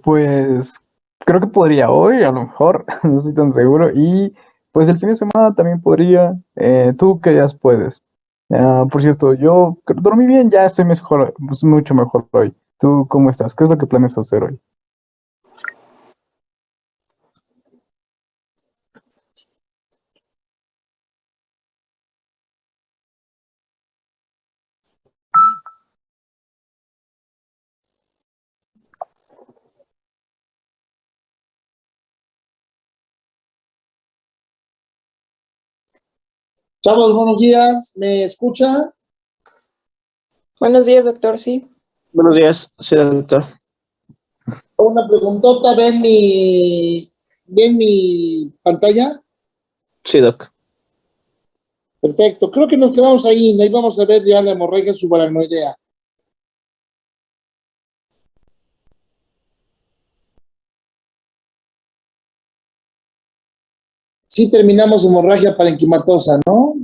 Pues creo que podría hoy, a lo mejor, no estoy tan seguro. Y pues el fin de semana también podría. ¿Tú qué días puedes? Por cierto, yo dormí bien, ya estoy mejor, pues, mucho mejor hoy. ¿Tú cómo estás? ¿Qué es lo que planeas hacer hoy? Chavos, buenos días, ¿me escucha? Buenos días, doctor. Sí. Buenos días, sí, doctor. Una preguntota, ¿ven mi pantalla? Sí, doc. Perfecto, creo que nos quedamos ahí, ahí vamos a ver ya la hemorragia subaracnoidea. Sí terminamos hemorragia parenquimatosa, ¿no?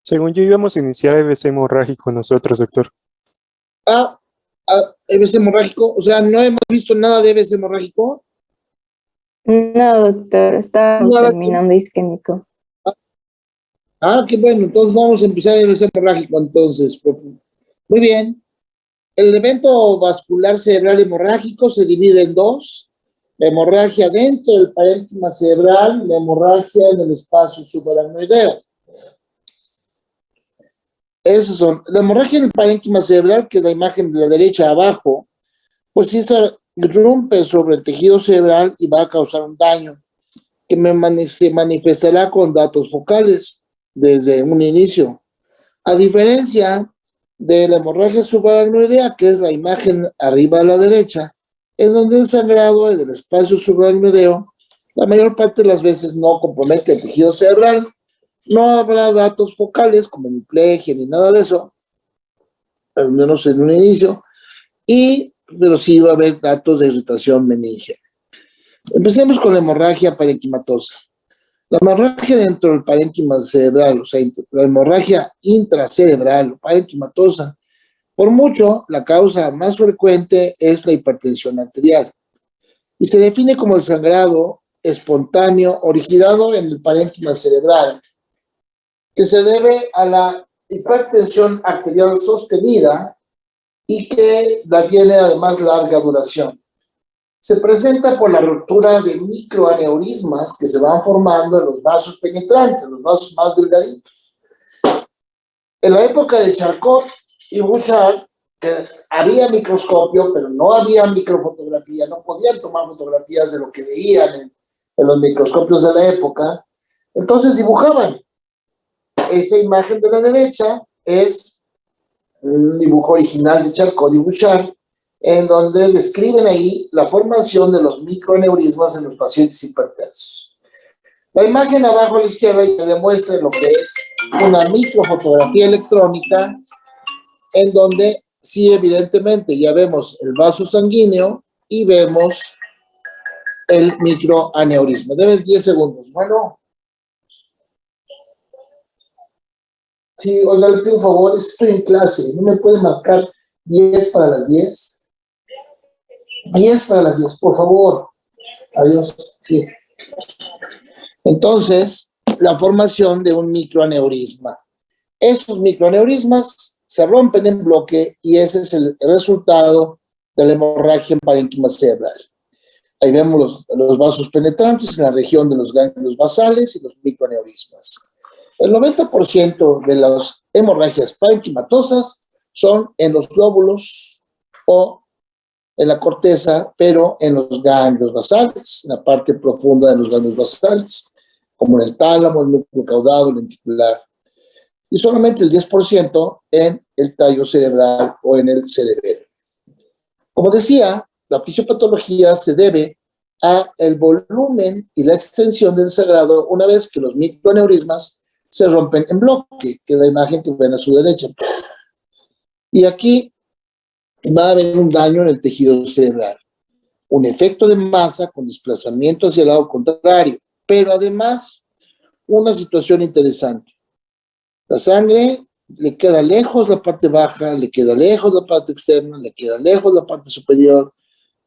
Según yo íbamos a iniciar EBC hemorrágico nosotros, doctor. EBC hemorrágico, o sea, no hemos visto nada de EBC hemorrágico. No, doctor, estábamos terminando isquémico. Qué bueno, entonces vamos a empezar el EBC hemorrágico entonces. Muy bien. El evento vascular cerebral hemorrágico se divide en dos: la hemorragia dentro del parénquima cerebral y la hemorragia en el espacio subaracnoideo. Esos son, la hemorragia en el parénquima cerebral, que es la imagen de la derecha abajo, pues sí se rompe sobre el tejido cerebral y va a causar un daño que se manifestará con datos focales desde un inicio. A diferencia de la hemorragia subaracnoidea, que es la imagen arriba a la derecha, en donde el sangrado del espacio subaracnoideo la mayor parte de las veces no compromete el tejido cerebral, no habrá datos focales como hemiplegia ni nada de eso, al menos en un inicio, pero sí va a haber datos de irritación meningea. Empecemos con la hemorragia parenquimatosa. La hemorragia dentro del parénquima cerebral, o sea, la hemorragia intracerebral o parenquimatosa, por mucho, la causa más frecuente es la hipertensión arterial y se define como el sangrado espontáneo originado en el parénquima cerebral, que se debe a la hipertensión arterial sostenida y que la tiene además larga duración. Se presenta por la ruptura de microaneurismas que se van formando en los vasos penetrantes, los vasos más delgaditos. En la época de Charcot y Bouchard, que había microscopio, pero no había microfotografía, no podían tomar fotografías de lo que veían en los microscopios de la época, entonces dibujaban. Esa imagen de la derecha es un dibujo original de Charcot y Bouchard, en donde describen ahí la formación de los microaneurismas en los pacientes hipertensos. La imagen abajo a la izquierda ya demuestra lo que es una microfotografía electrónica, en donde sí, evidentemente, ya vemos el vaso sanguíneo y vemos el microaneurisma. Deben 10 segundos. Bueno. Sí, oiga, le pido un favor, estoy en clase. ¿No me puede marcar 10 para las 10? 10 para las 10, por favor. Adiós. Sí. Entonces, la formación de un microaneurisma. Estos microaneurismas se rompen en bloque y ese es el resultado de la hemorragia en parénquima cerebral. Ahí vemos los vasos penetrantes en la región de los ganglios basales y los microaneurismas. El 90% de las hemorragias parenquimatosas son en los lóbulos o en la corteza, pero en los ganglios basales, en la parte profunda de los ganglios basales, como en el tálamo, el núcleo caudado, el lenticular. Y solamente el 10% en el tallo cerebral o en el cerebelo. Como decía, la fisiopatología se debe a el volumen y la extensión del sangrado una vez que los microaneurismas se rompen en bloque, que es la imagen que ven a su derecha. Y aquí va a haber un daño en el tejido cerebral, un efecto de masa con desplazamiento hacia el lado contrario, pero además una situación interesante. La sangre le queda lejos la parte baja, le queda lejos la parte externa, le queda lejos la parte superior,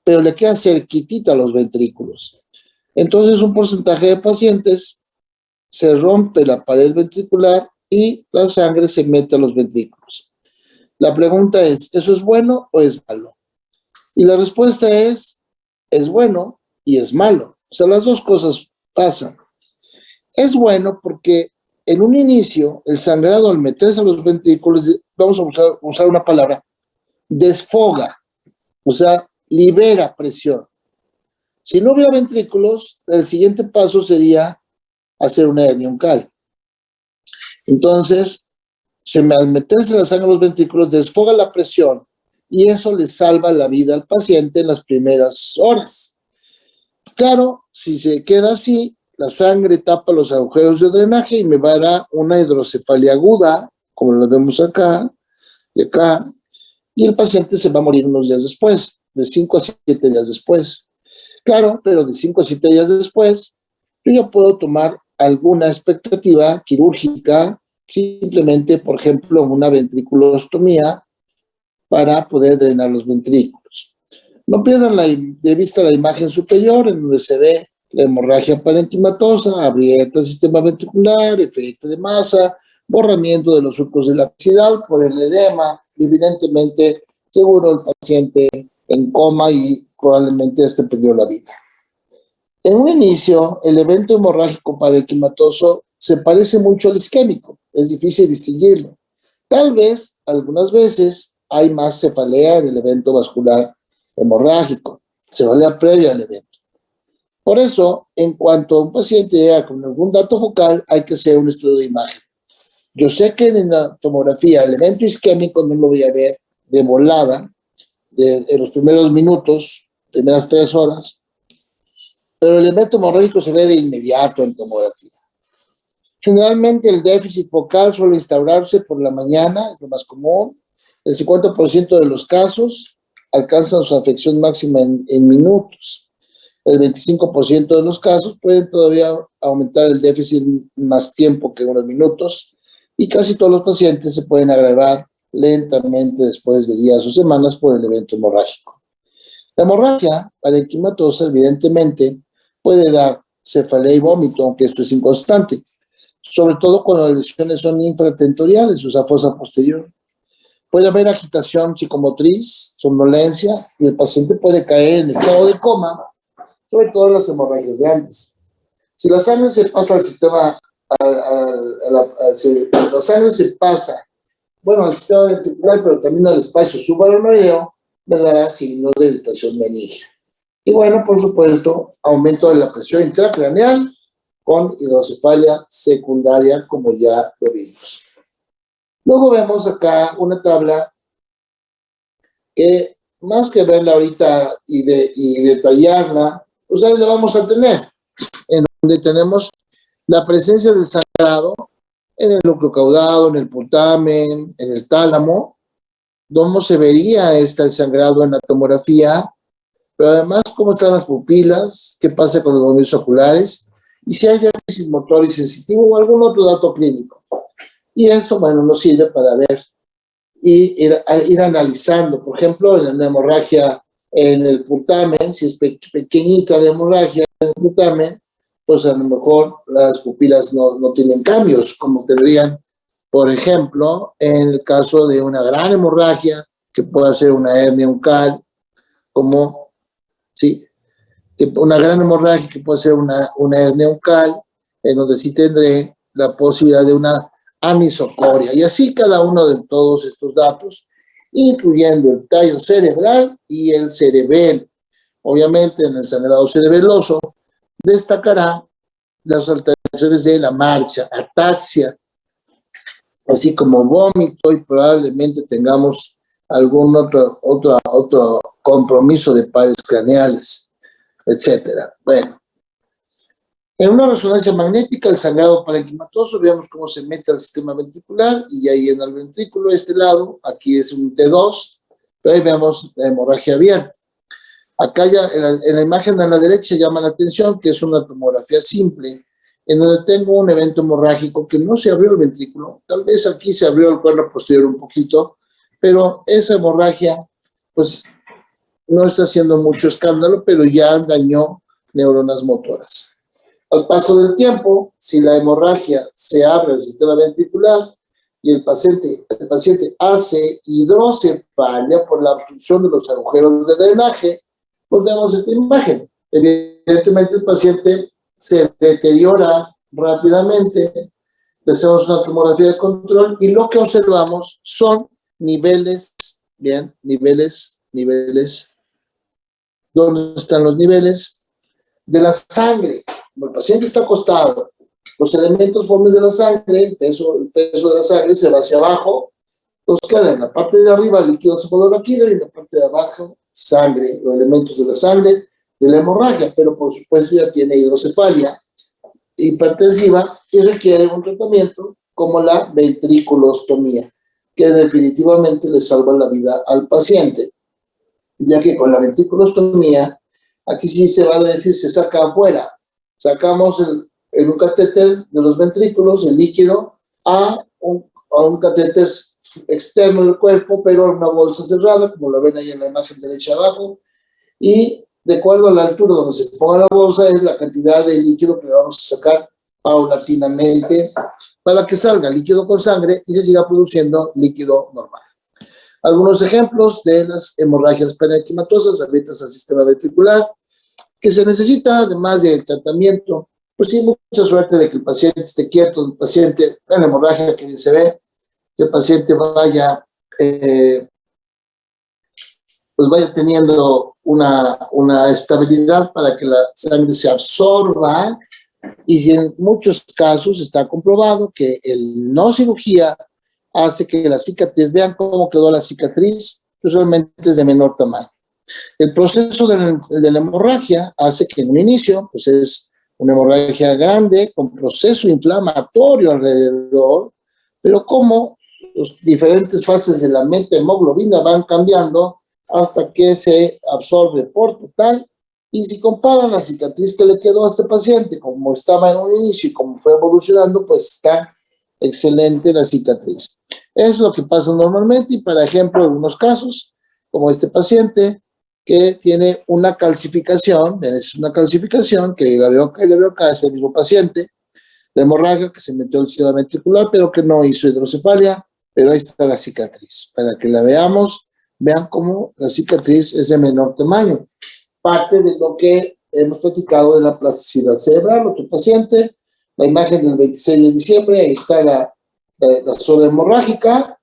pero le queda cerquitita a los ventrículos. Entonces, un porcentaje de pacientes se rompe la pared ventricular y la sangre se mete a los ventrículos. La pregunta es, ¿eso es bueno o es malo? Y la respuesta es bueno y es malo. O sea, las dos cosas pasan. Es bueno porque en un inicio, el sangrado al meterse a los ventrículos, vamos a usar una palabra, desfoga, o sea, libera presión. Si no hubiera ventrículos, el siguiente paso sería hacer una hernia oncal. Entonces, al meterse la sangre a los ventrículos, desfoga la presión y eso le salva la vida al paciente en las primeras horas. Claro, si se queda así, la sangre tapa los agujeros de drenaje y me va a dar una hidrocefalia aguda, como lo vemos acá y acá, y el paciente se va a morir unos días después, de 5 a 7 días después. Claro, pero de 5 a 7 días después, yo ya puedo tomar alguna expectativa quirúrgica, simplemente, por ejemplo, una ventriculostomía para poder drenar los ventrículos. No pierdan de vista la imagen superior, en donde se ve la hemorragia parenquimatosa, abierta al sistema ventricular, efecto de masa, borramiento de los surcos de la cavidad por el edema, evidentemente, seguro el paciente en coma y probablemente perdió la vida. En un inicio, el evento hemorrágico parenquimatoso se parece mucho al isquémico, es difícil distinguirlo. Tal vez, algunas veces, hay más cefalea en el evento vascular hemorrágico, cefalea previa al evento. Por eso, en cuanto a un paciente llega con algún dato focal, hay que hacer un estudio de imagen. Yo sé que en la tomografía el evento isquémico no lo voy a ver de volada, en los primeros minutos, primeras 3 horas, pero el evento hemorrágico se ve de inmediato en tomografía. Generalmente el déficit focal suele instaurarse por la mañana, es lo más común. El 50% de los casos alcanzan su afección máxima en minutos. El 25% de los casos pueden todavía aumentar el déficit más tiempo que unos minutos y casi todos los pacientes se pueden agravar lentamente después de días o semanas por el evento hemorrágico. La hemorragia parenquimatosa evidentemente puede dar cefalea y vómito, aunque esto es inconstante, sobre todo cuando las lesiones son infratentoriales, o sea, fosa posterior. Puede haber agitación psicomotriz, somnolencia, y el paciente puede caer en estado de coma, sobre todo en las hemorragias grandes. Si la sangre se pasa al sistema, la sangre se pasa, bueno, al sistema ventricular, pero también al espacio subaracnoideo, me dará signos de irritación meningia. Y bueno, por supuesto, aumento de la presión intracraneal con hidrocefalia secundaria, como ya lo vimos. Luego vemos acá una tabla que, más que verla ahorita y detallarla, pues ahí la vamos a tener, en donde tenemos la presencia del sangrado en el núcleo caudado, en el putamen, en el tálamo, cómo se vería el sangrado en la tomografía, pero además cómo están las pupilas, qué pasa con los movimientos oculares, y si hay déficit motor y sensitivo o algún otro dato clínico. Y esto, bueno, nos sirve para ver y ir analizando. Por ejemplo, en la hemorragia en el putamen, si es pequeñita la hemorragia en el putamen, pues a lo mejor las pupilas no tienen cambios, como tendrían, por ejemplo, en el caso de una gran hemorragia, que pueda ser una hernia oncal, como, sí, una gran hemorragia que puede ser una hernia oncal, en donde sí tendré la posibilidad de una anisocoria. Y así cada uno de todos estos datos, incluyendo el tallo cerebral y el cerebelo. Obviamente, en el sangrado cerebeloso destacará las alteraciones de la marcha, ataxia, así como vómito, y probablemente tengamos algún otro compromiso de pares craneales, etcétera. Bueno, en una resonancia magnética, el sangrado parenquimatoso, veamos cómo se mete al sistema ventricular y ahí en el ventrículo, este lado, aquí es un T2, pero ahí vemos la hemorragia abierta. Acá ya en la imagen a la derecha llama la atención que es una tomografía simple, en donde tengo un evento hemorrágico que no se abrió el ventrículo, tal vez aquí se abrió el cuerno posterior un poquito, pero esa hemorragia, pues, no está haciendo mucho escándalo, pero ya dañó neuronas motoras. Al paso del tiempo, si la hemorragia se abre el sistema ventricular y el paciente hace hidrocefalia por la obstrucción de los agujeros de drenaje, pues vemos esta imagen. Evidentemente el paciente se deteriora rápidamente, le hacemos una tomografía de control y lo que observamos son niveles, bien, niveles, ¿dónde están los niveles? De la sangre. Como el paciente está acostado, los elementos formes de la sangre, el peso de la sangre se va hacia abajo, nos queda en la parte de arriba líquido cefalorraquídeo y en la parte de abajo sangre, los elementos de la sangre de la hemorragia, pero por supuesto ya tiene hidrocefalia hipertensiva y requiere un tratamiento como la ventriculostomía, que definitivamente le salva la vida al paciente, ya que con la ventriculostomía, aquí sí se va a decir, se saca afuera, sacamos en un catéter de los ventrículos el líquido a un catéter externo del cuerpo, pero en una bolsa cerrada, como lo ven ahí en la imagen derecha abajo, y de acuerdo a la altura donde se ponga la bolsa es la cantidad de líquido que vamos a sacar paulatinamente para que salga líquido con sangre y se siga produciendo líquido normal. Algunos ejemplos de las hemorragias parenquimatosas abiertas al sistema ventricular que se necesita, además del tratamiento, pues sí, mucha suerte de que el paciente esté quieto, el paciente, la hemorragia que se ve, que el paciente vaya, pues vaya teniendo una estabilidad para que la sangre se absorba, y en muchos casos está comprobado que el no cirugía hace que la cicatriz, vean cómo quedó la cicatriz, pues realmente es de menor tamaño. El proceso de la hemorragia hace que en un inicio, pues es una hemorragia grande con proceso inflamatorio alrededor, pero como las diferentes fases de la metahemoglobina van cambiando hasta que se absorbe por total. Y si comparan la cicatriz que le quedó a este paciente, como estaba en un inicio y como fue evolucionando, pues está excelente la cicatriz. Es lo que pasa normalmente y, por ejemplo, en algunos casos, como este paciente que tiene una calcificación, es una calcificación que la veo acá, es el mismo paciente, la hemorragia que se metió en el sistema ventricular, pero que no hizo hidrocefalia, pero ahí está la cicatriz. Para que la veamos, vean cómo la cicatriz es de menor tamaño. Parte de lo que hemos platicado de la plasticidad cerebral. Otro paciente, la imagen del 26 de diciembre, ahí está la zona hemorrágica,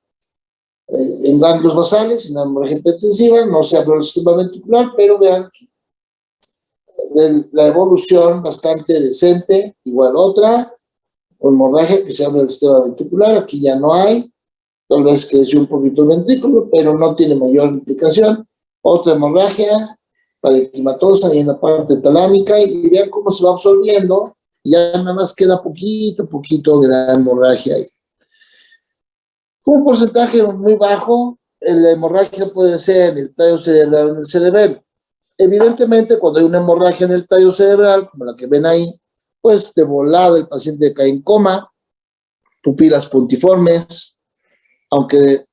en ganglios basales, una hemorragia hipertensiva, no se abrió el sistema ventricular, pero vean la evolución bastante decente, igual otra, hemorragia que se abre el sistema ventricular, aquí ya no hay, tal vez creció un poquito el ventrículo, pero no tiene mayor implicación. Otra hemorragia parenquimatosa ahí en la parte talámica, y vean cómo se va absorbiendo, y ya nada más queda poquito de la hemorragia ahí. Un porcentaje muy bajo, la hemorragia puede ser en el tallo cerebral o en el cerebelo. Evidentemente, cuando hay una hemorragia en el tallo cerebral, como la que ven ahí, pues de volada el paciente cae en coma, pupilas puntiformes, aunque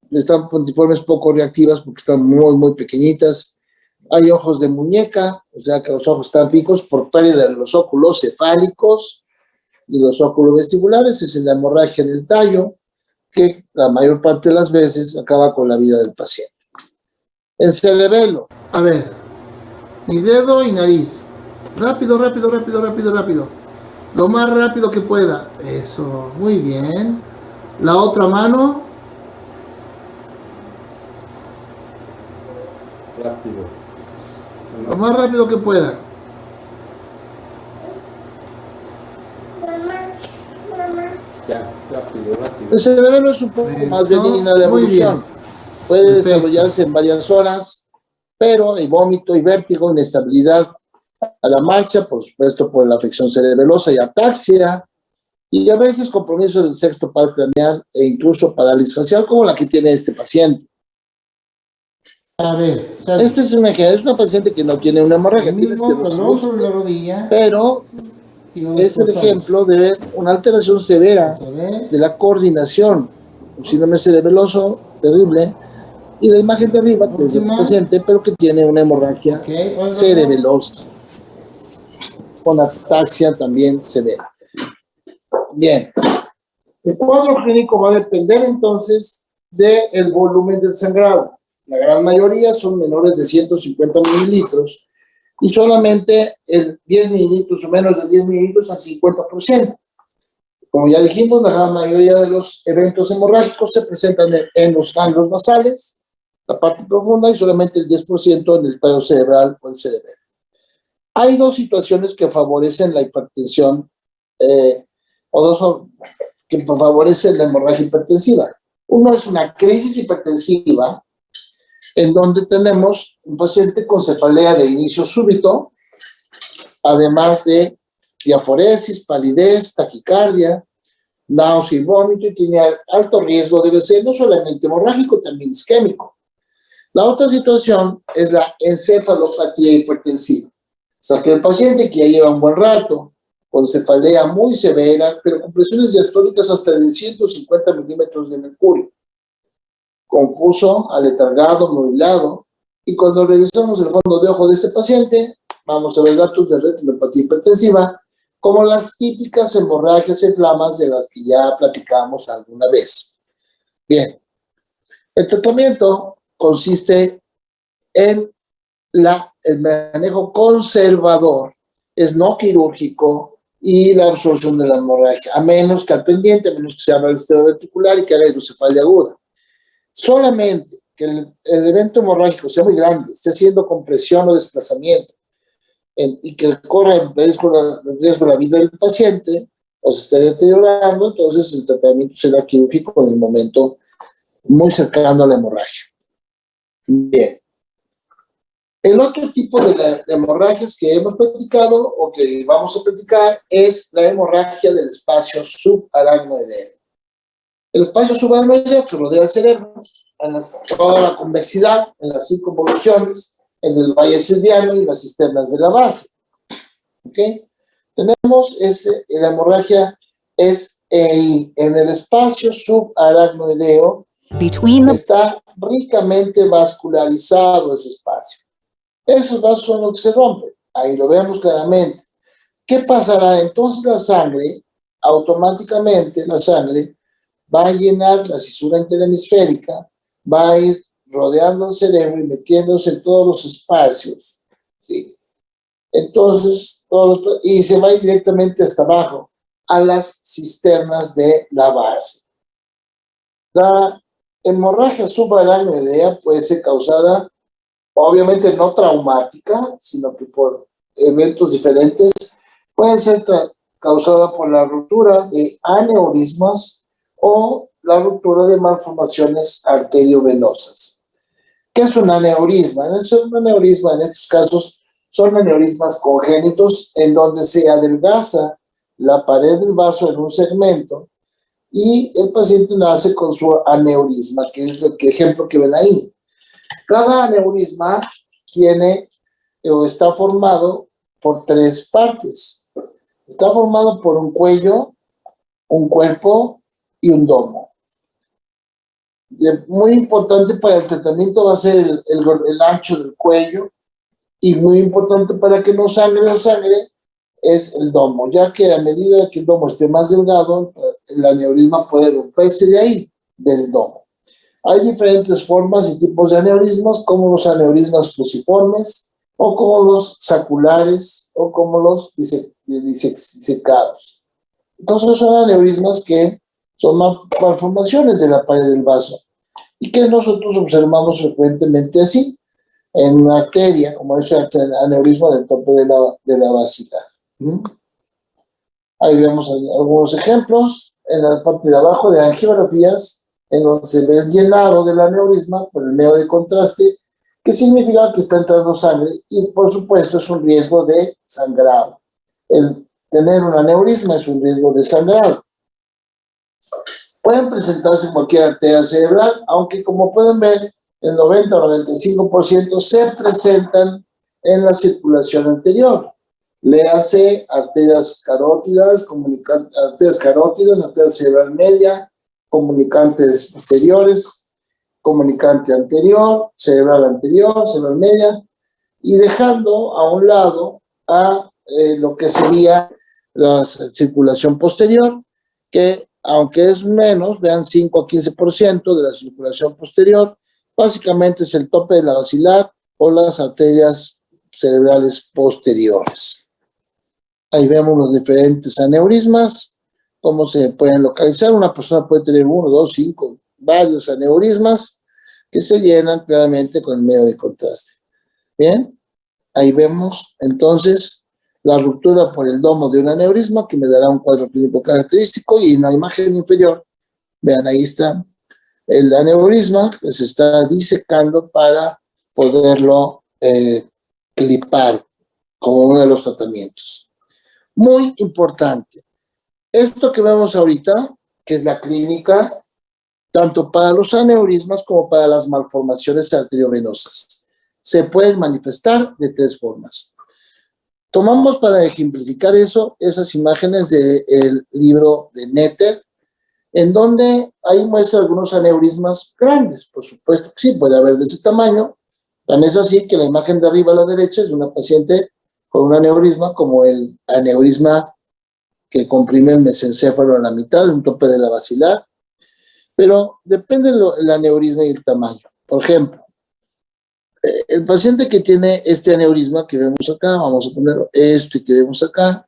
están puntiformes poco reactivas porque están muy pequeñitas. Hay ojos de muñeca, o sea que los ojos están picos por pérdida de los óculos cefálicos y los óculos vestibulares. Es la hemorragia en el tallo, que la mayor parte de las veces acaba con la vida del paciente. El cerebelo. A ver, mi dedo y nariz. Rápido. Lo más rápido que pueda. Eso, muy bien. La otra mano. Rápido. Lo más rápido que pueda. Ya, rápido. El cerebelo es un poco más benigna de evolución. Puede desarrollarse en varias horas, pero hay vómito y vértigo, inestabilidad a la marcha, por supuesto por la afección cerebelosa y ataxia, y a veces compromiso del sexto par craneal e incluso parálisis facial, como la que tiene este paciente. A ver, es una paciente que no tiene una hemorragia, tiene este sobre la rodilla, pero es el ejemplo de una alteración severa de la coordinación, un síndrome cerebeloso terrible, y la imagen de arriba, que es el paciente, pero que tiene una hemorragia cerebelosa, con ataxia también severa. Bien, el cuadro clínico va a depender entonces del volumen del sangrado. La gran mayoría son menores de 150 mililitros y solamente el 10 mililitros o menos de 10 mililitros al 50%. Como ya dijimos, la gran mayoría de los eventos hemorrágicos se presentan en los ganglios basales, la parte profunda, y solamente el 10% en el tallo cerebral o el cerebelo. Hay dos situaciones que favorecen la hipertensión, o dos que favorecen la hemorragia hipertensiva. Uno es una crisis hipertensiva, en donde tenemos un paciente con cefalea de inicio súbito, además de diaforesis, palidez, taquicardia, náusea y vómito, y tiene alto riesgo de ser no solamente hemorrágico, también isquémico. La otra situación es la encefalopatía hipertensiva. O sea, que el paciente que ya lleva un buen rato, con cefalea muy severa, pero con presiones diastólicas hasta de 150 milímetros de mercurio, confuso, aletargado, nublado, y cuando revisamos el fondo de ojo de ese paciente, vamos a ver datos de retinopatía hipertensiva, como las típicas hemorragias y flamas de las que ya platicamos alguna vez. Bien, el tratamiento consiste en el manejo conservador, es no quirúrgico, y la absorción de la hemorragia, a menos que al pendiente, a menos que se abra el estero ventricular y que haga hidrocefalia aguda. Solamente que el evento hemorrágico sea muy grande, esté haciendo compresión o desplazamiento, y que corra en riesgo la vida del paciente, o se esté deteriorando, entonces el tratamiento será quirúrgico en el momento muy cercano a la hemorragia. Bien. El otro tipo de hemorragias que hemos platicado o que vamos a platicar es la hemorragia del espacio subaracnoideo. El espacio subaracnoideo que rodea el cerebro, en toda la convexidad, en las circunvoluciones, en el valle silviano y las cisternas de la base. ¿Ok? Tenemos la hemorragia es en el espacio subaracnoideo, está ricamente vascularizado ese espacio. Esos vasos son los que se rompen, ahí lo vemos claramente. ¿Qué pasará? Entonces la sangre, automáticamente la sangre va a llenar la cisura interhemisférica, va a ir rodeando el cerebro y metiéndose en todos los espacios, ¿sí? Entonces, y se va a ir directamente hasta abajo, a las cisternas de la base. La hemorragia subaracnoidea puede ser causada, obviamente no traumática, sino que por eventos diferentes, puede ser causada por la ruptura de aneurismas o la ruptura de malformaciones arteriovenosas. ¿Qué es un aneurisma? Un aneurisma en estos casos son aneurismas congénitos en donde se adelgaza la pared del vaso en un segmento y el paciente nace con su aneurisma, que es el ejemplo que ven ahí. Cada aneurisma tiene o está formado por tres partes. Está formado por un cuello, un cuerpo y un domo. Muy importante para el tratamiento va a ser el ancho del cuello, y muy importante para que no sangre o sangre es el domo, ya que a medida que el domo esté más delgado, el aneurisma puede romperse de ahí, del domo. Hay diferentes formas y tipos de aneurismas, como los aneurismas fusiformes, o como los saculares, o como los disecados. Entonces son aneurismas que son malformaciones de la pared del vaso, y que nosotros observamos frecuentemente así, en una arteria, como es el aneurisma del tope de la basilar. Ahí vemos algunos ejemplos, en la parte de abajo de angiografías, en donde se ve el llenado del aneurisma por el medio de contraste, que significa que está entrando sangre, y por supuesto es un riesgo de sangrado. El tener un aneurisma es un riesgo de sangrado. Pueden presentarse en cualquier arteria cerebral, aunque como pueden ver, el 90 o 95% se presentan en la circulación anterior. Léase arterias carótidas, arteria cerebral media, comunicantes posteriores, comunicante anterior, cerebral media, y dejando a un lado a lo que sería la circulación posterior, que aunque es menos, vean 5 a 15% de la circulación posterior, básicamente es el tope de la basilar o las arterias cerebrales posteriores. Ahí vemos los diferentes aneurismas, cómo se pueden localizar. Una persona puede tener 1, 2, 5, varios aneurismas que se llenan claramente con el medio de contraste. Bien, ahí vemos entonces la ruptura por el domo de un aneurisma que me dará un cuadro clínico característico, y en la imagen inferior, vean, ahí está el aneurisma que se está disecando para poderlo clipar como uno de los tratamientos. Muy importante. Esto que vemos ahorita, que es la clínica, tanto para los aneurismas como para las malformaciones arteriovenosas, se pueden manifestar de 3 formas. Tomamos para ejemplificar eso, esas imágenes del libro de Netter, en donde ahí muestra algunos aneurismas grandes. Por supuesto que sí, puede haber de ese tamaño. Tan es así que la imagen de arriba a la derecha es de una paciente con un aneurisma como el aneurisma que comprime el mesencéfalo a la mitad, un tope de la basilar, pero depende del aneurisma y el tamaño. Por ejemplo, el paciente que tiene este aneurisma que vemos acá, vamos a ponerlo, que vemos acá,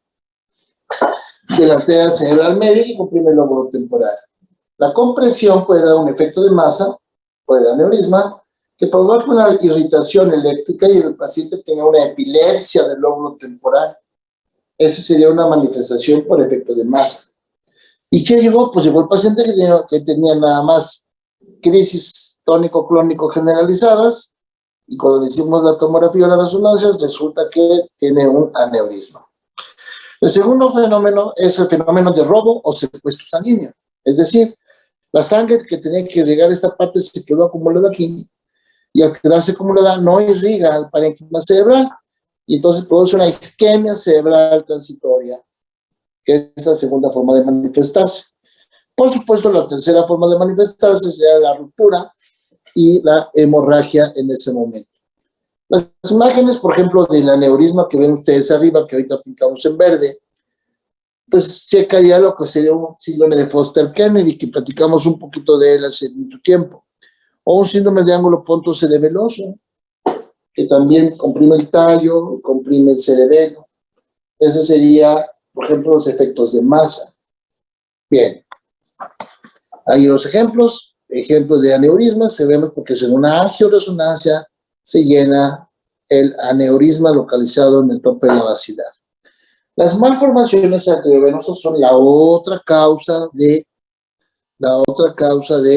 de la arteria cerebral media y comprime el lóbulo temporal. La compresión puede dar un efecto de masa por el aneurisma que provoca una irritación eléctrica y el paciente tenga una epilepsia del lóbulo temporal. Esa sería una manifestación por efecto de masa. ¿Y qué llegó? Pues llegó el paciente que tenía nada más crisis tónico-clónico generalizadas, y cuando le hicimos la tomografía o la resonancia, resulta que tiene un aneurisma. El segundo fenómeno es el fenómeno de robo o secuestro sanguíneo. Es decir, la sangre que tenía que irrigar esta parte se quedó acumulada aquí, y al quedarse acumulada no irriga al parénquima cerebral, y entonces produce una isquemia cerebral transitoria, que es la segunda forma de manifestarse. Por supuesto, la tercera forma de manifestarse sería la ruptura y la hemorragia en ese momento. Las imágenes, por ejemplo, del aneurisma que ven ustedes arriba, que ahorita pintamos en verde, pues checaría lo que sería un síndrome de Foster-Kennedy, que platicamos un poquito de él hace mucho tiempo, o un síndrome de ángulo pontocerebeloso, que también comprime el tallo, comprime el cerebelo. Ese sería, por ejemplo, los efectos de masa. Bien, hay los ejemplos de aneurismas, se ven porque en una angioresonancia se llena el aneurisma localizado en el tope de la basilar. Las malformaciones arteriovenosas son la otra causa de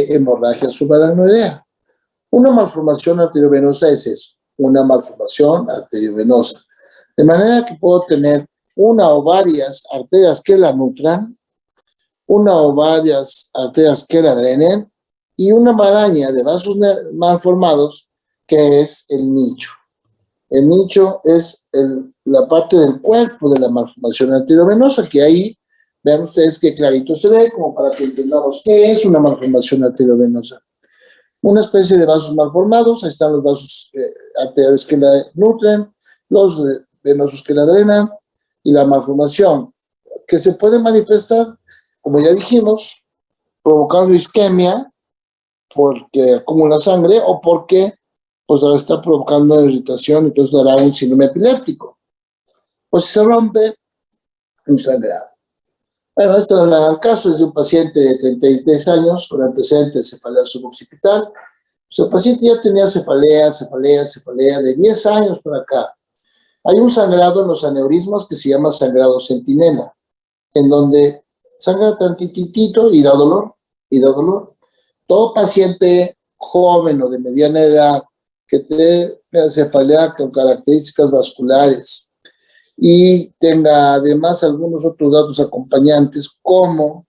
hemorragia subaracnoidea. Una malformación arteriovenosa es eso, una malformación arteriovenosa. De manera que puedo tener una o varias arterias que la nutran, una o varias arterias que la drenen, y una maraña de vasos malformados que es el nicho. El nicho es la parte del cuerpo de la malformación arteriovenosa, que ahí, vean ustedes qué clarito se ve, como para que entendamos qué es una malformación arteriovenosa. Una especie de vasos malformados, ahí están los vasos arteriales que la nutren, los venosos que la drenan, y la malformación que se puede manifestar, como ya dijimos, provocando isquemia, porque acumula sangre, o porque pues está provocando irritación, entonces dará un síndrome epiléptico. Pues si se rompe, un sangrado. Bueno, este es el caso, es de un paciente de 33 años con antecedentes de cefalea suboccipital. Pues el paciente ya tenía cefalea de 10 años por acá. Hay un sangrado en los aneurismas que se llama sangrado centinela, en donde sangra tantitito y da dolor, Todo paciente joven o de mediana edad que tenga cefalea con características vasculares y tenga además algunos otros datos acompañantes, como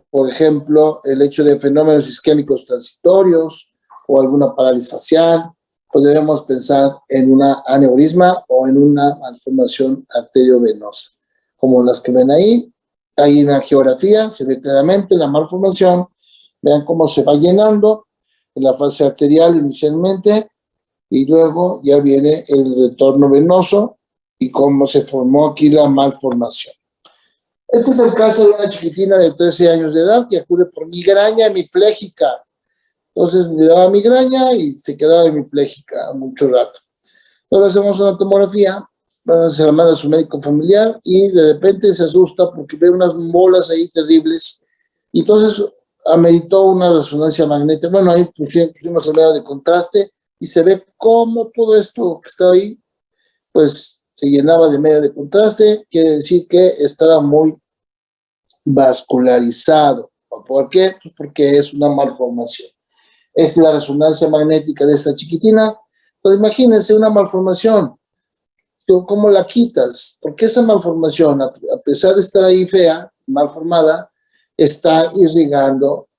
por ejemplo el hecho de fenómenos isquémicos transitorios o alguna parálisis facial, pues debemos pensar en una aneurisma o en una malformación arteriovenosa. Como las que ven ahí, hay una geografía, se ve claramente la malformación, vean cómo se va llenando en la fase arterial inicialmente y luego ya viene el retorno venoso y cómo se formó aquí la malformación. Este es el caso de una chiquitina de 13 años de edad que acude por migraña hemipléjica. Entonces le daba migraña y se quedaba hemipléjica mucho rato. Entonces hacemos una tomografía, se la manda a su médico familiar y de repente se asusta porque ve unas bolas ahí terribles. Y entonces ameritó una resonancia magnética. Bueno, ahí pusimos el medio de contraste y se ve cómo todo esto que está ahí, pues se llenaba de medio de contraste, quiere decir que estaba muy vascularizado. ¿Por qué? Pues porque es una malformación. Es la resonancia magnética de esta chiquitina. Entonces imagínense una malformación. ¿Cómo la quitas? Porque esa malformación, a pesar de estar ahí fea, mal formada, está irrigando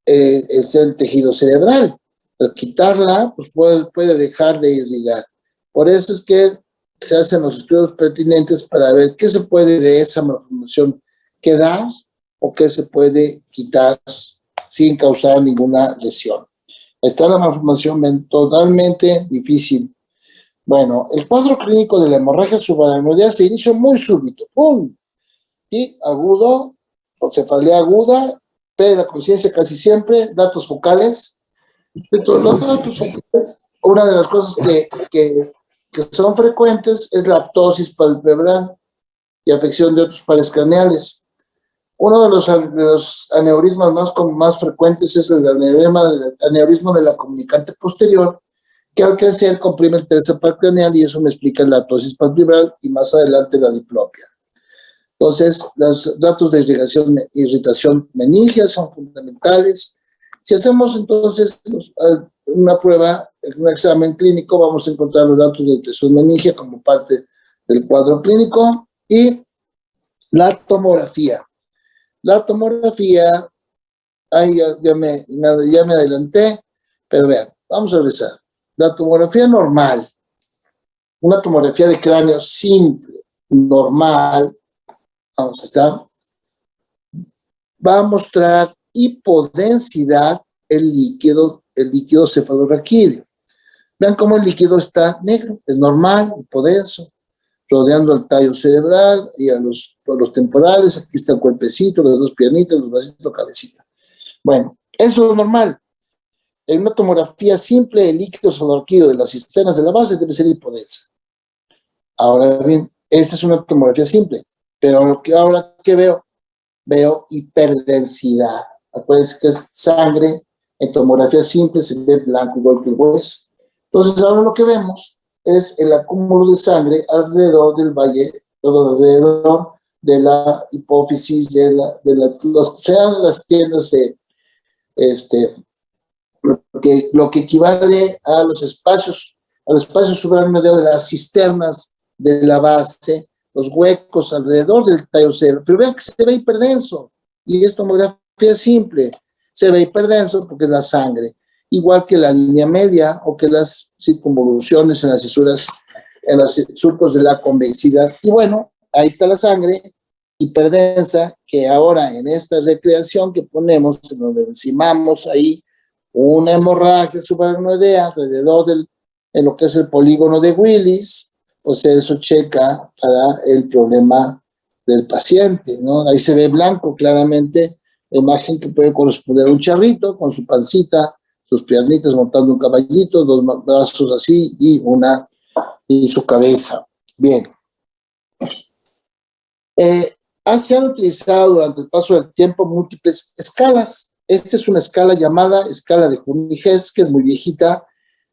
el tejido cerebral. Al quitarla, pues puede dejar de irrigar. Por eso es que se hacen los estudios pertinentes para ver qué se puede de esa malformación quedar o qué se puede quitar sin causar ninguna lesión. Está la malformación totalmente difícil. Bueno, el cuadro clínico de la hemorragia subaracnoidea se inicia muy súbito, ¡pum! Y agudo, o cefalea aguda, pérdida de conciencia casi siempre, datos focales. Los datos focales, una de las cosas que son frecuentes es la ptosis palpebral y afección de otros pares craneales. Uno de los aneurismas más frecuentes es el aneurisma de la comunicante posterior, que al crecer comprime el tercer par craneal y eso me explica la ptosis palpebral y más adelante la diplopia. Entonces, los datos de irritación meningia son fundamentales. Si hacemos entonces una prueba, un examen clínico, vamos a encontrar los datos de irritación meningia como parte del cuadro clínico y la tomografía. La tomografía, ahí ya me adelanté, pero vean, vamos a regresar. La tomografía normal, una tomografía de cráneo simple, normal, vamos a estar, va a mostrar hipodensidad el líquido cefalorraquídeo. Vean cómo el líquido está negro, es normal, hipodenso, rodeando el tallo cerebral y a los temporales. Aquí está el cuerpecito, las dos piernitas, los bracitos, la cabecita. Bueno, eso es normal. En una tomografía simple, el líquido cefalorraquídeo de las cisternas de la base debe ser hipodensa. Ahora bien, esa es una tomografía simple, pero ahora, ¿qué veo? Veo hiperdensidad. Acuérdense que es sangre, en tomografía simple se ve blanco igual que el hueso. Entonces ahora lo que vemos es el acúmulo de sangre alrededor del valle, alrededor de la hipófisis, sean las tiendas de, lo que equivale a los espacios, al espacio subaracnoideo de las cisternas de la base, los huecos alrededor del tallo cerebral. Pero vean que se ve hiperdenso, y es tomografía simple, se ve hiperdenso porque es la sangre, igual que la línea media o que las circunvoluciones en las cisuras, en los surcos de la convexidad. Y bueno, ahí está la sangre hiperdensa, que ahora en esta recreación que ponemos, en donde encimamos ahí una hemorragia subaracnoidea alrededor en lo que es el polígono de Willis, pues eso checa para el problema del paciente, ¿no? Ahí se ve blanco claramente la imagen que puede corresponder a un charrito con su pancita, sus piernitas montando un caballito, dos brazos así y su cabeza. Bien. Se han utilizado durante el paso del tiempo múltiples escalas. Esta es una escala llamada escala de Juni-Hess, que es muy viejita,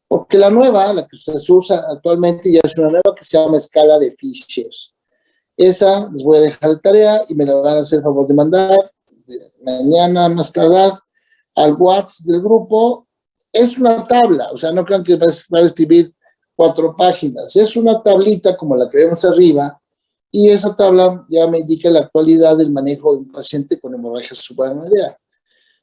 porque la nueva, la que se usa actualmente, ya es una nueva que se llama escala de Fisher. Esa les voy a dejar de tarea y me la van a hacer el favor de mandar mañana más tardar al WhatsApp del grupo. Es una tabla, o sea, no crean que va a escribir 4 páginas, es una tablita como la que vemos arriba, y esa tabla ya me indica la actualidad del manejo de un paciente con hemorragia subaracnoidea.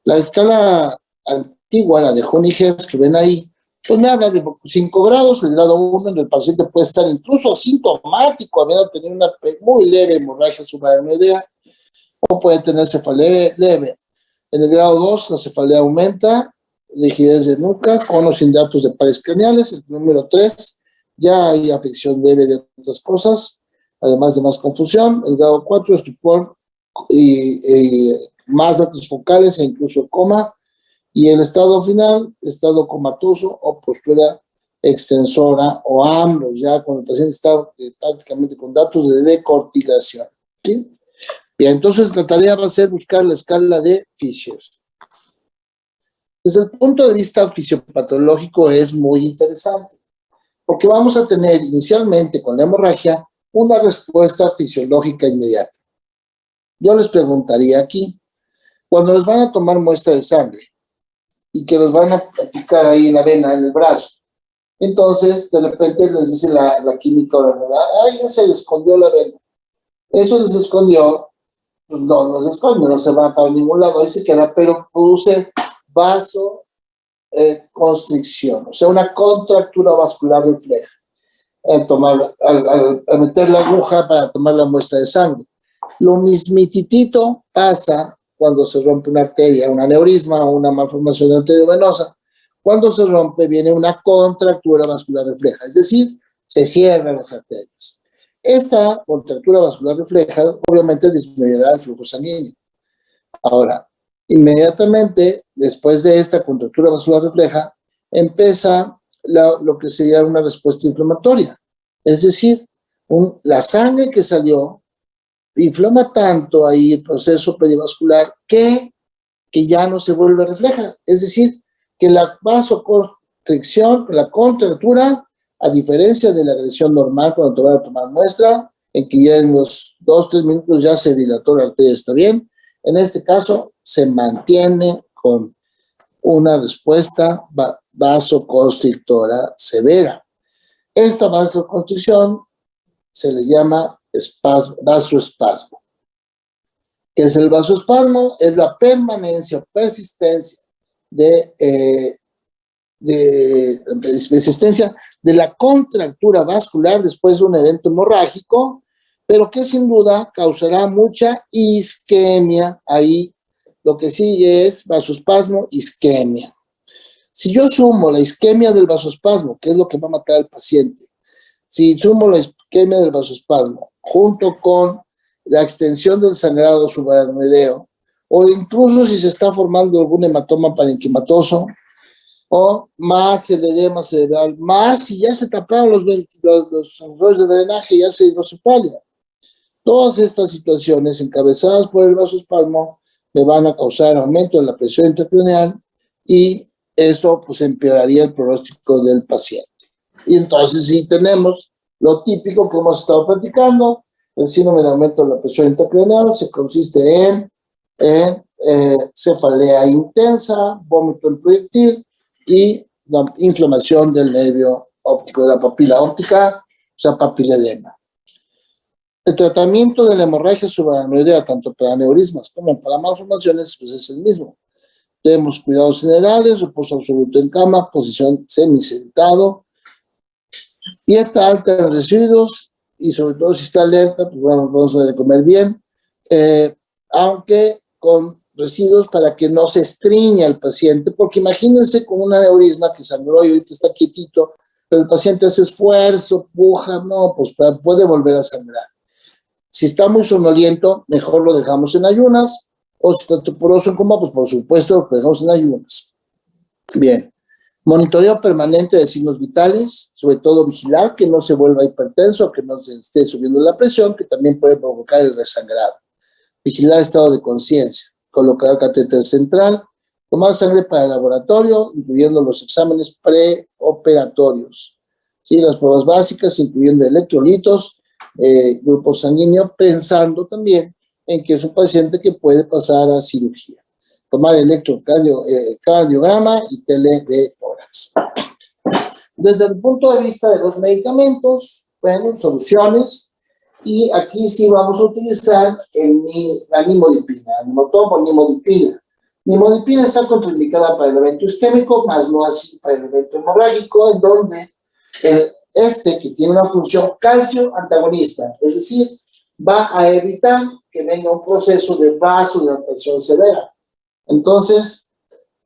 La escala antigua, la de Juni-Hess que ven ahí, pues me habla de 5 grados, el grado 1, donde el paciente puede estar incluso asintomático, habiendo tenido una muy leve hemorragia subaracnoidea, o puede tener cefalea leve. En el grado 2, la cefalea aumenta, rigidez de nuca, con o sin datos de pares craneales. El número 3, ya hay afección leve de otras cosas, además de más confusión. El grado 4, estupor y más datos focales e incluso coma. Y el estado final, estado comatoso o postura extensora o ambos, ya cuando el paciente está prácticamente con datos de decorticación. ¿Sí? Bien, entonces la tarea va a ser buscar la escala de Fisher. Desde el punto de vista fisiopatológico es muy interesante, porque vamos a tener inicialmente con la hemorragia una respuesta fisiológica inmediata. Yo les preguntaría aquí, cuando les van a tomar muestra de sangre y que los van a aplicar ahí en la vena, en el brazo, entonces de repente les dice la química oral, ay, ya se le escondió la vena. Eso les escondió, pues no se esconde, no se va para ningún lado, ahí se queda, pero produce vasoconstricción, o sea, una contractura vascular refleja al meter la aguja para tomar la muestra de sangre. Lo mismititito pasa cuando se rompe una arteria, un aneurisma o una malformación arteriovenosa. Cuando se rompe viene una contractura vascular refleja, es decir, se cierran las arterias. Esta contractura vascular refleja obviamente disminuirá el flujo sanguíneo. Ahora, inmediatamente después de esta contractura vascular refleja, empieza lo que sería una respuesta inflamatoria. Es decir, la sangre que salió inflama tanto ahí el proceso perivascular que ya no se vuelve a reflejar. Es decir, que la vasoconstricción, la contractura, a diferencia de la agresión normal cuando te van a tomar muestra, en que ya en los 2-3 minutos ya se dilató la arteria, está bien. En este caso, se mantiene con una respuesta vasoconstrictora severa. Esta vasoconstricción se le llama vasoespasmo. ¿Qué es el vasoespasmo? Es la permanencia o persistencia de la contractura vascular después de un evento hemorrágico, pero que sin duda causará mucha isquemia. Ahí lo que sigue es vasoespasmo, isquemia. Si yo sumo la isquemia del vasoespasmo, que es lo que va a matar al paciente, si sumo la isquemia del vasoespasmo junto con la extensión del sangrado subaracnoideo, o incluso si se está formando algún hematoma parenquimatoso, o más el edema cerebral, más si ya se taparon los rollos de drenaje, ya se hidrocefalia. Todas estas situaciones encabezadas por el vasoespasmo me van a causar aumento de la presión intracraneal y esto pues empeoraría el pronóstico del paciente. Y entonces sí tenemos lo típico que hemos estado platicando, el síndrome de aumento de la presión intracraneal se consiste en cefalea intensa, vómito en proyectil y la inflamación del nervio óptico, de la papila óptica, o sea, papiledema. El tratamiento de la hemorragia subaracnoidea, tanto para aneurismas como para malformaciones, pues es el mismo. Tenemos cuidados generales, reposo absoluto en cama, posición semisentado, dieta alta en residuos y sobre todo si está alerta, pues bueno, vamos a comer bien, aunque con residuos para que no se estriña el paciente, porque imagínense con un aneurisma que sangró y ahorita está quietito, pero el paciente hace esfuerzo, puja, no, pues puede volver a sangrar. Si está muy somnoliento, mejor lo dejamos en ayunas, o si está estuporoso en coma, pues por supuesto lo dejamos en ayunas. Bien, monitoreo permanente de signos vitales, sobre todo vigilar que no se vuelva hipertenso, que no se esté subiendo la presión, que también puede provocar el resangrado. Vigilar estado de conciencia, colocar catéter central, tomar sangre para el laboratorio, incluyendo los exámenes preoperatorios. ¿Sí? Las pruebas básicas, incluyendo electrolitos, grupo sanguíneo, pensando también en que es un paciente que puede pasar a cirugía. Tomar electrocardiograma y tele de tórax. Desde el punto de vista de los medicamentos, bueno, soluciones, y aquí sí vamos a utilizar la nimodipina, nimotop o nimodipina. Nimodipina está contraindicada para el evento isquémico, más no así para el evento hemorrágico, en donde que tiene una función calcio antagonista, es decir, va a evitar que venga un proceso de vasodilatación severa. Entonces,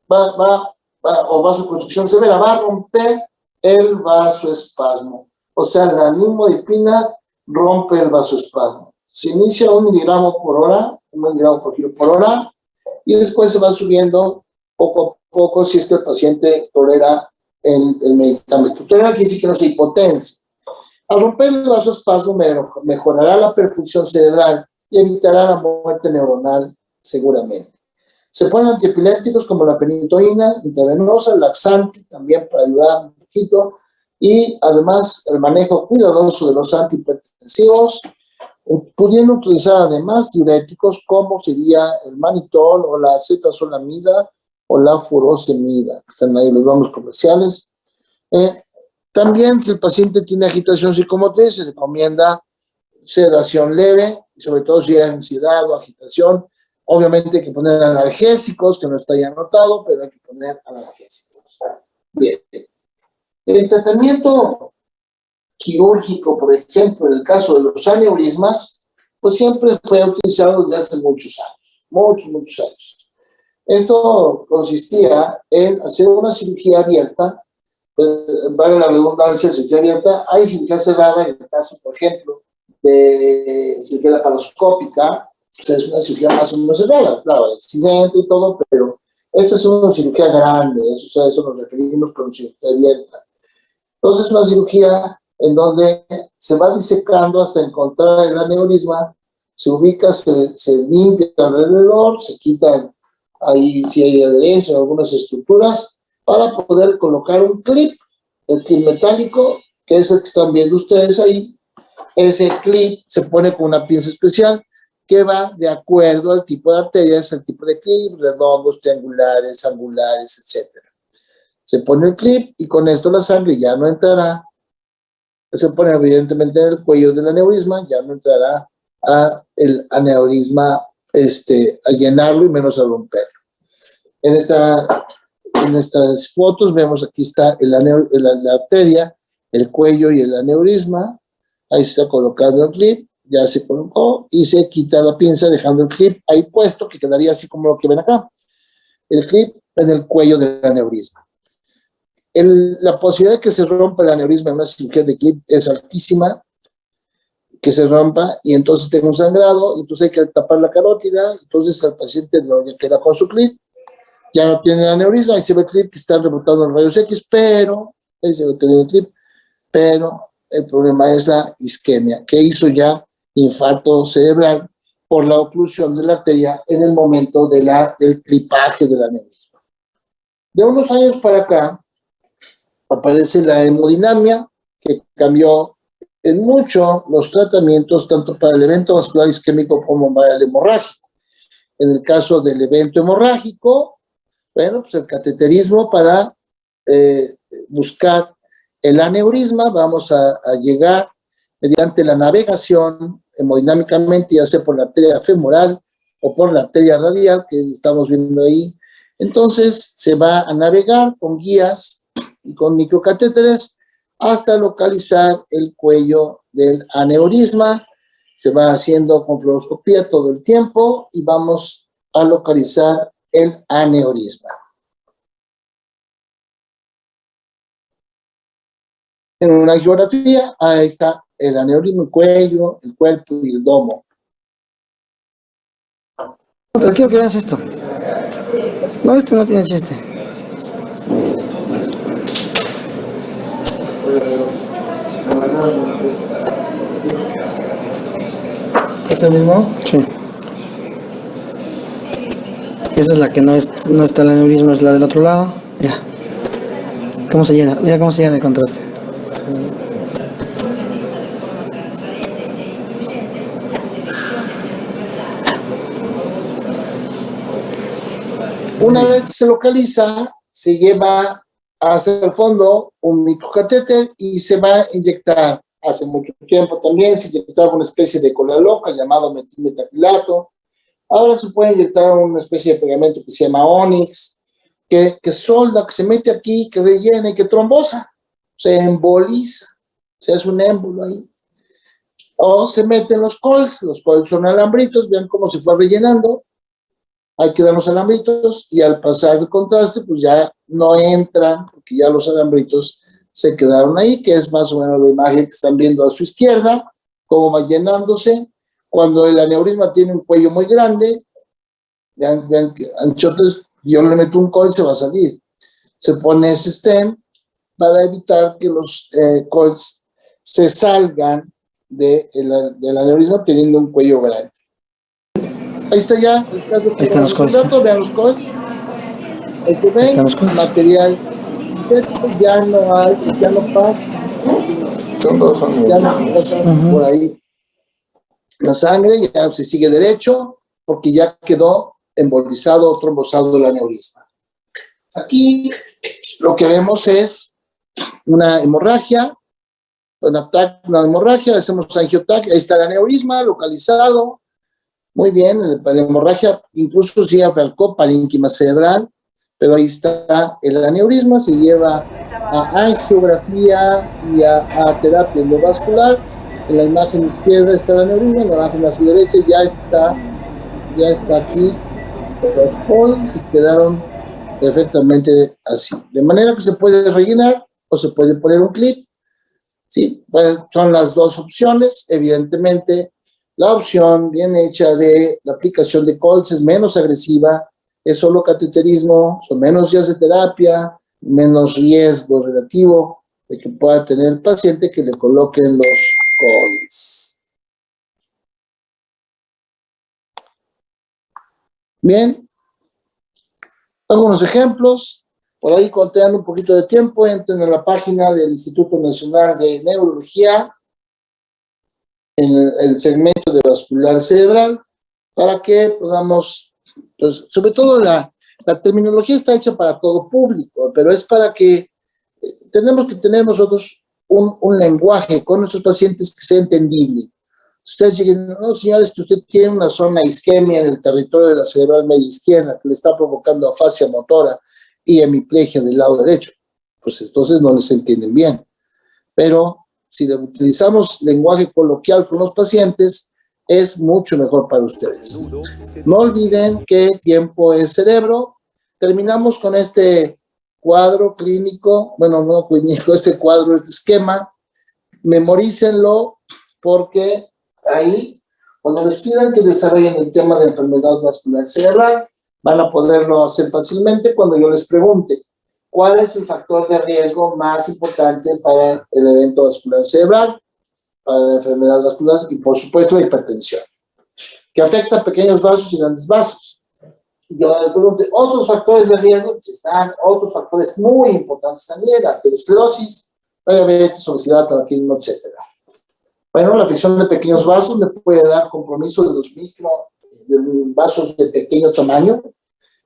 o vasoconstricción severa, va a romper el vasoespasmo. O sea, la nimodipina rompe el vasoespasmo. Se inicia 1 miligramo por hora, 1 miligramo por kilo por hora, y después se va subiendo poco a poco si es que el paciente tolera el medicamento. Tolera quiere decir que no se hipotensa. Al romper el vasoespasmo mejorará la perfusión cerebral y evitará la muerte neuronal seguramente. Se ponen antiepilépticos como la fenitoína intravenosa, laxante también para ayudar un poquito, y además el manejo cuidadoso de los antihipertensivos, pudiendo utilizar además diuréticos como sería el manitol o la acetazolamida o la furosemida. Están ahí los nombres comerciales. También si el paciente tiene agitación psicomotriz, se recomienda sedación leve, sobre todo si hay ansiedad o agitación. Obviamente hay que poner analgésicos, que no está ya anotado, pero hay que poner analgésicos. Bien. El tratamiento quirúrgico, por ejemplo, en el caso de los aneurismas, pues siempre fue utilizado desde hace muchos años, muchos años. Esto consistía en hacer una cirugía abierta, vale la redundancia, cirugía abierta. Hay cirugía cerrada en el caso, por ejemplo, de cirugía laparoscópica, pues es una cirugía más o menos cerrada, claro, accidente y todo, pero esta es una cirugía grande, eso nos referimos con cirugía abierta. Entonces, una cirugía en donde se va disecando hasta encontrar el aneurisma, se ubica, se limpia alrededor, se quitan ahí si hay adherencia o algunas estructuras, para poder colocar un clip, el clip metálico, que es el que están viendo ustedes ahí. Ese clip se pone con una pinza especial que va de acuerdo al tipo de arterias, el tipo de clip, redondos, triangulares, angulares, etc. Se pone el clip y con esto la sangre ya no entrará. Se pone evidentemente en el cuello del aneurisma, ya no entrará a el aneurisma a llenarlo y menos a romperlo. En estas fotos vemos aquí está la arteria, el cuello y el aneurisma. Ahí está colocado el clip, ya se colocó y se quita la pinza dejando el clip ahí puesto, que quedaría así como lo que ven acá. El clip en el cuello del aneurisma. La posibilidad de que se rompa el aneurisma en una cirugía de clip es altísima, que se rompa y entonces tenga un sangrado, y entonces hay que tapar la carótida, entonces el paciente no queda con su clip, ya no tiene aneurisma, ahí se ve el clip que está rebotando en rayos X, pero ahí se ve el clip, pero el problema es la isquemia, que hizo ya infarto cerebral por la oclusión de la arteria en el momento del clipaje del aneurisma. De unos años para acá, aparece la hemodinamia, que cambió en mucho los tratamientos, tanto para el evento vascular isquémico como para el hemorrágico. En el caso del evento hemorrágico, bueno, pues el cateterismo para buscar el aneurisma, vamos a llegar mediante la navegación hemodinámicamente, ya sea por la arteria femoral o por la arteria radial, que estamos viendo ahí. Entonces se va a navegar con guías y con microcatéteres hasta localizar el cuello del aneurisma. Se va haciendo con fluoroscopía todo el tiempo y vamos a localizar el aneurisma. En una geografía, ahí está el aneurisma, el cuello, el cuerpo y el domo. Tranquilo que veas esto. No, esto no tiene chiste. ¿Es el mismo? Sí. Esa es la que no está el aneurisma, es la del otro lado. Mira. ¿Cómo se llena? Mira cómo se llena de contraste. Una vez que se localiza, se lleva hacia el fondo un microcatéter y se va a inyectar. Hace mucho tiempo también se inyectaba una especie de cola loca llamado metilmetacrilato, Ahora se puede inyectar una especie de pegamento que se llama Onyx, que solda, que se mete aquí, que rellena y que trombosa, se emboliza, se hace un émbolo ahí. O se meten los coils son alambritos, vean cómo se fue rellenando, hay que dar los alambritos y al pasar el contraste, pues ya no entran, porque ya los alambritos se quedaron ahí, que es más o menos la imagen que están viendo a su izquierda, cómo va llenándose. Cuando el aneurisma tiene un cuello muy grande, vean que anchotes, yo le meto un coil, se va a salir. Se pone ese stent para evitar que los coils se salgan del aneurisma teniendo un cuello grande. Ahí está ya el caso que están los coils. vean los coils. Ahí se ve, material sintético, ya no pasa. Ya no pasa por ahí la sangre, ya se sigue derecho, porque ya quedó embolizado o trombosado el aneurisma. Aquí lo que vemos es una hemorragia, una hemorragia, hacemos angiotac, ahí está el aneurisma localizado, muy bien, la hemorragia incluso sí abarcó parénquima cerebral, pero ahí está el aneurisma, se lleva a angiografía y a terapia endovascular. En la imagen izquierda está el aneurisma, en la imagen a su derecha ya está aquí los coils y quedaron perfectamente así. De manera que se puede rellenar o se puede poner un clip. ¿Sí? Bueno, son las dos opciones. Evidentemente, la opción bien hecha de la aplicación de coils es menos agresiva, es solo cateterismo, son menos días de terapia, menos riesgo relativo de que pueda tener el paciente que le coloquen los coils. Bien, algunos ejemplos. Por ahí, cuando tengan un poquito de tiempo, entren a la página del Instituto Nacional de Neurología, en el segmento de vascular cerebral, para que podamos, pues, sobre todo la terminología está hecha para todo público, pero es para que tenemos que tener nosotros un lenguaje con nuestros pacientes que sea entendible. Ustedes lleguen, no, señores, que usted tiene una zona de isquemia en el territorio de la cerebral media izquierda que le está provocando afasia motora y hemiplegia del lado derecho. Pues entonces no les entienden bien. Pero si utilizamos lenguaje coloquial con los pacientes, es mucho mejor para ustedes. No olviden que tiempo es cerebro. Terminamos con este cuadro clínico, bueno, no clínico, este cuadro, este esquema. Memorícenlo porque ahí, cuando les pidan que desarrollen el tema de enfermedad vascular cerebral, van a poderlo hacer fácilmente cuando yo les pregunte cuál es el factor de riesgo más importante para el evento vascular cerebral, para la enfermedad vascular y, por supuesto, la hipertensión, que afecta a pequeños vasos y grandes vasos. Yo les pregunto, otros factores de riesgo, pues están otros factores muy importantes también, la aterosclerosis, la diabetes, obesidad, tabaquismo, etc. Bueno, la afección de pequeños vasos le puede dar compromiso de los vasos de pequeño tamaño.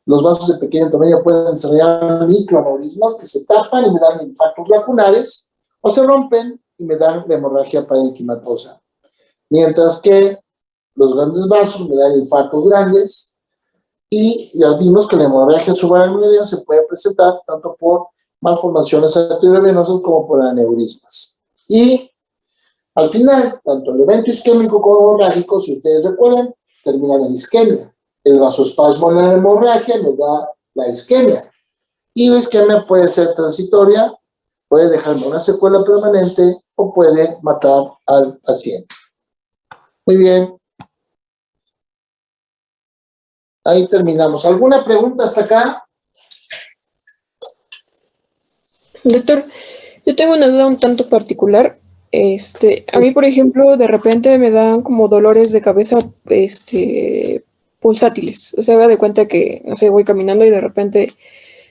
Los vasos de pequeño tamaño pueden desarrollar microaneurismas que se tapan y me dan infartos lacunares o se rompen y me dan la hemorragia parenquimatosa. Mientras que los grandes vasos me dan infartos grandes y ya vimos que la hemorragia subaracnoidea se puede presentar tanto por malformaciones arteriovenosas como por aneurismas. Y al final, tanto el evento isquémico como hemorrágico, si ustedes recuerdan, terminan en isquemia. El vasoespasmo en la hemorragia me da la isquemia. Y la isquemia puede ser transitoria, puede dejarme una secuela permanente o puede matar al paciente. Muy bien. Ahí terminamos. ¿Alguna pregunta hasta acá? Doctor, yo tengo una duda un tanto particular. A mí, por ejemplo, de repente me dan como dolores de cabeza, pulsátiles. O sea, haga de cuenta que, no sé, voy caminando y de repente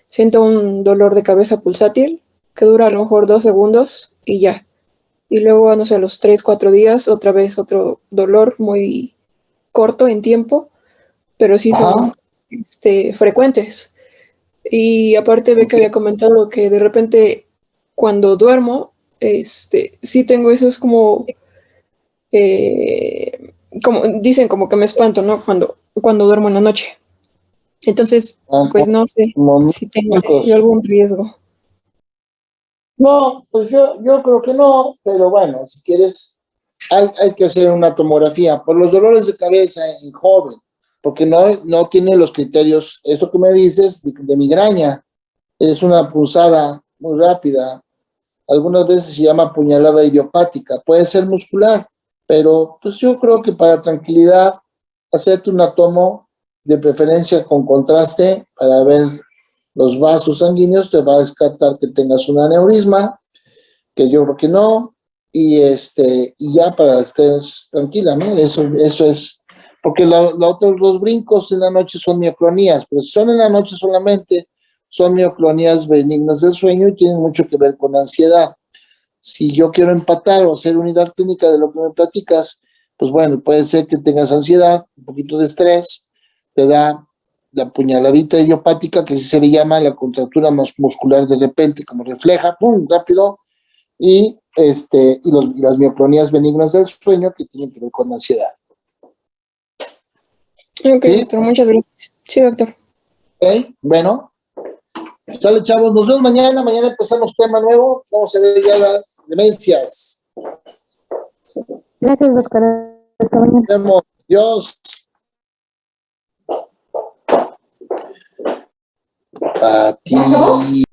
siento un dolor de cabeza pulsátil que dura a lo mejor 2 segundos y ya. Y luego, no sé, a los 3, 4 días, otra vez otro dolor muy corto en tiempo, pero sí son frecuentes. Y aparte ve que había comentado que de repente cuando duermo, sí tengo esos como dicen como que me espanto, ¿no? Cuando cuando duermo en la noche. Entonces, pues no sé si tengo yo algún riesgo. No, pues yo creo que no, pero bueno, si quieres, hay que hacer una tomografía por los dolores de cabeza en joven, porque no tiene los criterios, eso que me dices, de migraña, es una pulsada muy rápida, algunas veces se llama puñalada idiopática, puede ser muscular, pero pues yo creo que para tranquilidad, hacerte una tomo, de preferencia con contraste, para ver los vasos sanguíneos, te va a descartar que tengas un aneurisma, que yo creo que no, y ya para que estés tranquila, ¿no? Eso es, porque los brincos en la noche son mioclonías, pero si son en la noche solamente, son mioclonías benignas del sueño y tienen mucho que ver con ansiedad. Si yo quiero empatar o hacer unidad clínica de lo que me platicas, pues bueno, puede ser que tengas ansiedad, un poquito de estrés, te da la puñaladita idiopática, que sí se le llama la contractura muscular de repente, como refleja, pum, rápido, y las mioclonías benignas del sueño que tienen que ver con la ansiedad. Ok, ¿Sí? doctor, muchas gracias. Sí, doctor. Ok, bueno, sale chavos, nos vemos mañana empezamos tema nuevo, vamos a ver ya las demencias. Gracias, doctora. Hasta mañana. Nos vemos, Dios. A ti.